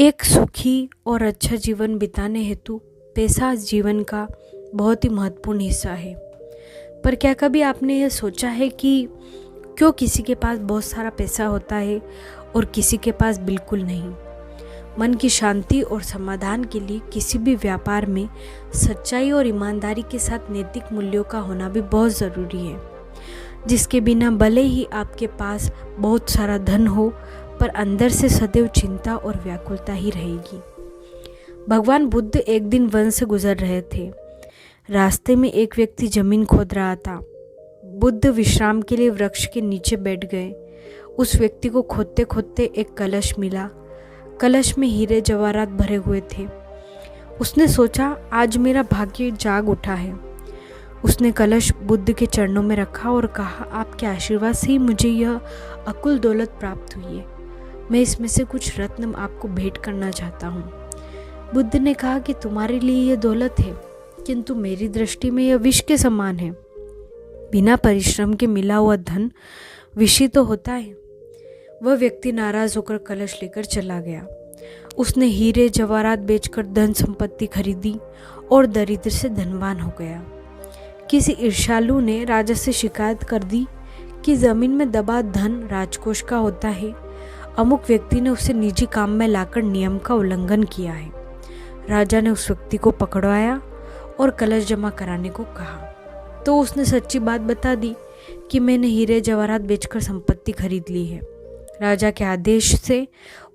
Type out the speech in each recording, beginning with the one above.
एक सुखी और अच्छा जीवन बिताने हेतु पैसा जीवन का बहुत ही महत्वपूर्ण हिस्सा है। पर क्या कभी आपने यह सोचा है कि क्यों किसी के पास बहुत सारा पैसा होता है और किसी के पास बिल्कुल नहीं? मन की शांति और समाधान के लिए किसी भी व्यापार में सच्चाई और ईमानदारी के साथ नैतिक मूल्यों का होना भी बहुत ज़रूरी है, जिसके बिना भले ही आपके पास बहुत सारा धन हो पर अंदर से सदैव चिंता और व्याकुलता ही रहेगी। भगवान बुद्ध एक दिन वन से गुजर रहे थे। रास्ते में एक व्यक्ति जमीन खोद रहा था। बुद्ध विश्राम के लिए वृक्ष के नीचे बैठ गए। उस व्यक्ति को खोदते खोदते एक कलश मिला। कलश में हीरे जवाहरात भरे हुए थे। उसने सोचा, आज मेरा भाग्य जाग उठा है। उसने कलश बुद्ध के चरणों में रखा और कहा, आपके आशीर्वाद से ही मुझे यह अकुल दौलत प्राप्त हुई है। मैं इसमें से कुछ रत्न आपको भेंट करना चाहता हूँ। बुद्ध ने कहा कि तुम्हारे लिए यह दौलत है, किंतु मेरी दृष्टि में यह विष के समान है। बिना परिश्रम के मिला हुआ धन विषी तो होता है। वह व्यक्ति नाराज होकर कलश लेकर चला गया। उसने हीरे जवाहरात बेचकर धन संपत्ति खरीदी और दरिद्र से धनवान हो गया। किसी ईर्ष्यालु ने राजा से शिकायत कर दी कि जमीन में दबा धन राजकोष का होता है। अमुक व्यक्ति ने उसे निजी काम में लाकर नियम का उल्लंघन किया है। राजा ने उस व्यक्ति को पकड़वाया और कलश जमा कराने को कहा, तो उसने सच्ची बात बता दी कि मैंने हीरे जवाहरात बेचकर संपत्ति खरीद ली है। राजा के आदेश से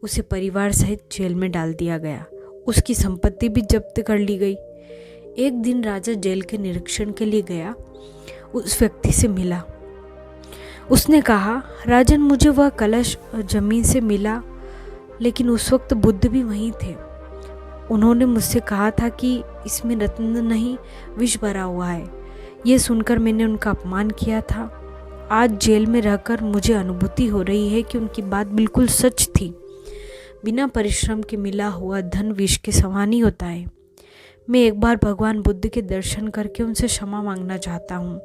उसे परिवार सहित जेल में डाल दिया गया। उसकी संपत्ति भी जब्त कर ली गई। एक दिन राजा जेल के निरीक्षण के लिए गया। उस व्यक्ति से मिला। उसने कहा, राजन, मुझे वह कलश जमीन से मिला, लेकिन उस वक्त बुद्ध भी वहीं थे। उन्होंने मुझसे कहा था कि इसमें रत्न नहीं, विष भरा हुआ है। ये सुनकर मैंने उनका अपमान किया था। आज जेल में रहकर मुझे अनुभूति हो रही है कि उनकी बात बिल्कुल सच थी। बिना परिश्रम के मिला हुआ धन विष के समान ही होता है। मैं एक बार भगवान बुद्ध के दर्शन करके उनसे क्षमा मांगना चाहता हूँ।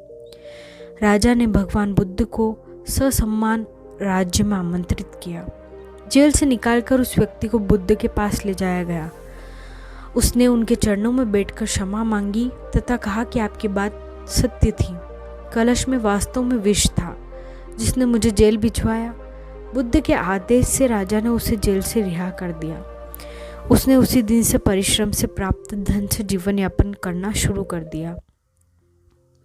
राजा ने भगवान बुद्ध को ससम्मान राज्य में आमंत्रित किया। जेल से निकालकर उस व्यक्ति को बुद्ध के पास ले जाया गया। उसने उनके चरणों में बैठकर क्षमा मांगी तथा कहा कि आपकी बात सत्य थी। कलश में वास्तव में विष था, जिसने मुझे जेल भिजवाया। बुद्ध के आदेश से राजा ने उसे जेल से रिहा कर दिया। उसने उसी दिन से परिश्रम से प्राप्त धन से जीवन यापन करना शुरू कर दिया।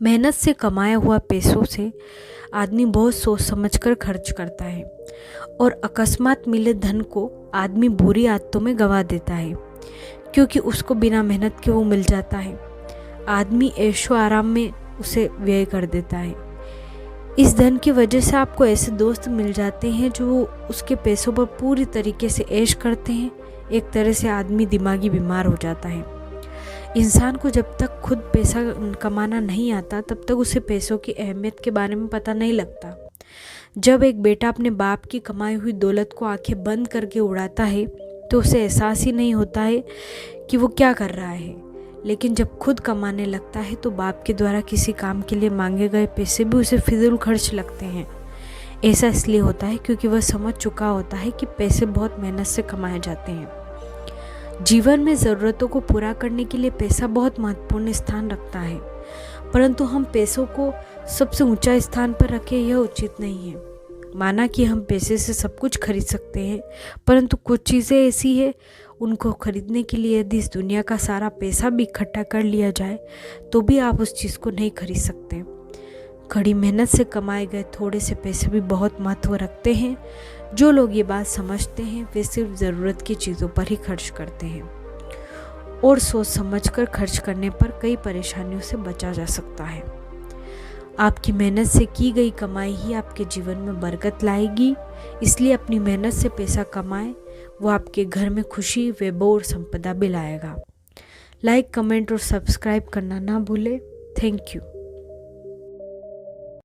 मेहनत से कमाया हुआ पैसों से आदमी बहुत सोच समझकर खर्च करता है और अकस्मात मिले धन को आदमी बुरी आदतों में गंवा देता है, क्योंकि उसको बिना मेहनत के वो मिल जाता है। आदमी ऐशो आराम में उसे व्यय कर देता है। इस धन की वजह से आपको ऐसे दोस्त मिल जाते हैं जो उसके पैसों पर पूरी तरीके से ऐश करते हैं। एक तरह से आदमी दिमागी बीमार हो जाता है। इंसान को जब तक खुद पैसा कमाना नहीं आता तब तक उसे पैसों की अहमियत के बारे में पता नहीं लगता। जब एक बेटा अपने बाप की कमाई हुई दौलत को आंखें बंद करके उड़ाता है तो उसे एहसास ही नहीं होता है कि वो क्या कर रहा है, लेकिन जब खुद कमाने लगता है तो बाप के द्वारा किसी काम के लिए मांगे गए पैसे भी उसे फिजूल खर्च लगते हैं। ऐसा इसलिए होता है क्योंकि वह समझ चुका होता है कि पैसे बहुत मेहनत से कमाए जाते हैं। जीवन में ज़रूरतों को पूरा करने के लिए पैसा बहुत महत्वपूर्ण स्थान रखता है, परंतु हम पैसों को सबसे ऊंचा स्थान पर रखें यह उचित नहीं है। माना कि हम पैसे से सब कुछ खरीद सकते हैं, परंतु कुछ चीज़ें ऐसी है उनको खरीदने के लिए यदि इस दुनिया का सारा पैसा भी इकट्ठा कर लिया जाए तो भी आप उस चीज़ को नहीं खरीद सकते। कड़ी मेहनत से कमाए गए थोड़े से पैसे भी बहुत महत्व रखते हैं। जो लोग ये बात समझते हैं वे सिर्फ ज़रूरत की चीज़ों पर ही खर्च करते हैं और सोच समझकर खर्च करने पर कई परेशानियों से बचा जा सकता है। आपकी मेहनत से की गई कमाई ही आपके जीवन में बरकत लाएगी। इसलिए अपनी मेहनत से पैसा कमाएं, वो आपके घर में खुशी, वैभव और संपदा भी लाएगा। लाइक, कमेंट और सब्सक्राइब करना ना भूलें। Thank you.